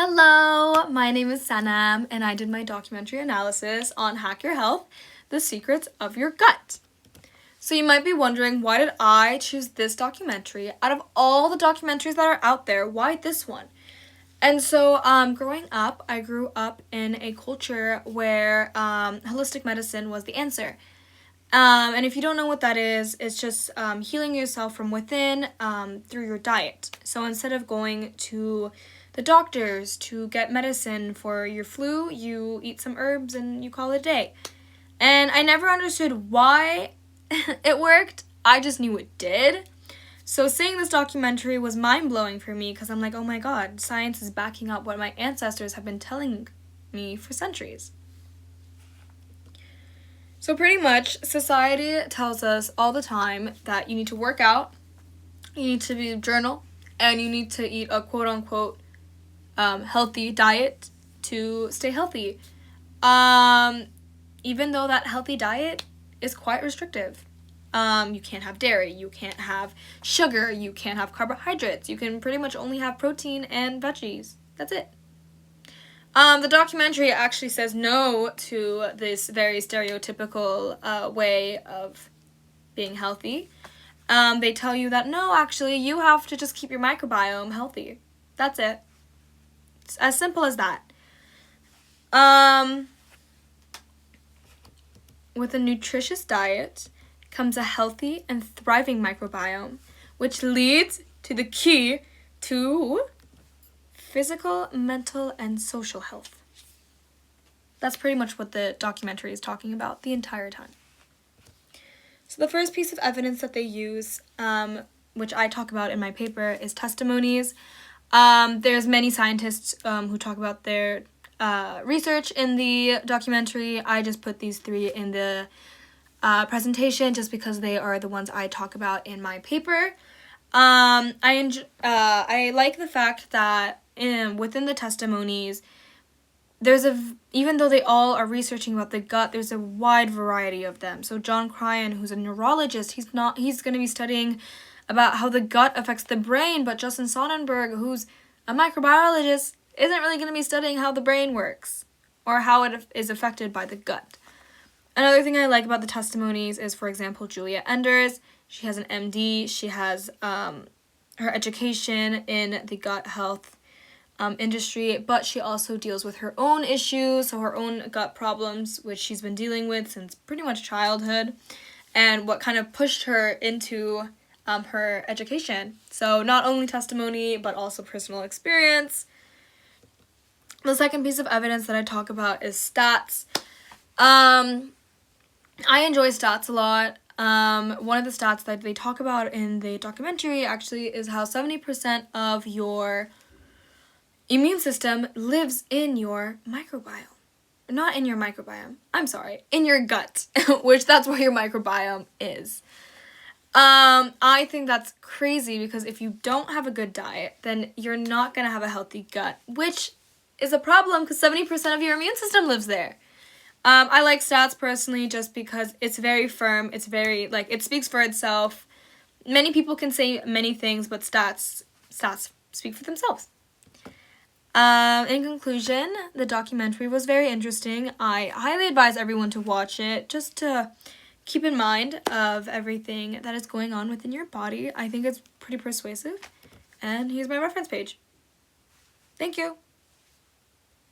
Hello, my name is Sanam and I did my documentary analysis on Hack Your Health, The Secrets of Your Gut. So you might be wondering, why did I choose this documentary? Out of all the documentaries that are out there, why this one? And so growing up, I grew up in a culture where holistic medicine was the answer. And if you don't know what that is, it's just healing yourself from within through your diet. So instead of going to the doctors to get medicine for your flu, you eat some herbs and you call it a day. And I never understood why it worked. I just knew it did. So seeing this documentary was mind-blowing for me because I'm like, oh my god, science is backing up what my ancestors have been telling me for centuries. So pretty much, society tells us all the time that you need to work out, you need to journal, and you need to eat a quote-unquote healthy diet to stay healthy. Even though that healthy diet is quite restrictive. You can't have dairy, you can't have sugar, you can't have carbohydrates. You can pretty much only have protein and veggies. That's it. The documentary actually says no to this very stereotypical way of being healthy. They tell you that, no, actually, you have to just keep your microbiome healthy. That's it. It's as simple as that. With a nutritious diet comes a healthy and thriving microbiome, which leads to the key to physical, mental, and social health. That's pretty much what the documentary is talking about the entire time. So the first piece of evidence that they use, which I talk about in my paper, is testimonies. There's many scientists who talk about their research in the documentary. I just put these three in the presentation just because they are the ones I talk about in my paper. I like the fact that within the testimonies, even though they all are researching about the gut, there's a wide variety of them. So John Cryan, who's a neurologist, he's going to be studying about how the gut affects the brain, but Justin Sonnenberg, who's a microbiologist, isn't really going to be studying how the brain works or how it is affected by the gut. Another thing I like about the testimonies is, for example, Julia Enders. She has an MD. She has her education in the gut health industry, but she also deals with her own issues, so her own gut problems, which she's been dealing with since pretty much childhood, and what kind of pushed her into her education. So not only testimony, but also personal experience. The second piece of evidence that I talk about is stats. I enjoy stats a lot. One of the stats that they talk about in the documentary actually is how 70% of your immune system lives in your microbiome. Not in your microbiome. I'm sorry. In your gut, which that's where your microbiome is. I think that's crazy because if you don't have a good diet, then you're not going to have a healthy gut, which is a problem because 70% of your immune system lives there. I like stats personally just because it's very firm. It's very, it speaks for itself. Many people can say many things, but stats speak for themselves. In conclusion, the documentary was very interesting. I highly advise everyone to watch it just to keep in mind of everything that is going on within your body. I think it's pretty persuasive. And here's my reference page. Thank you.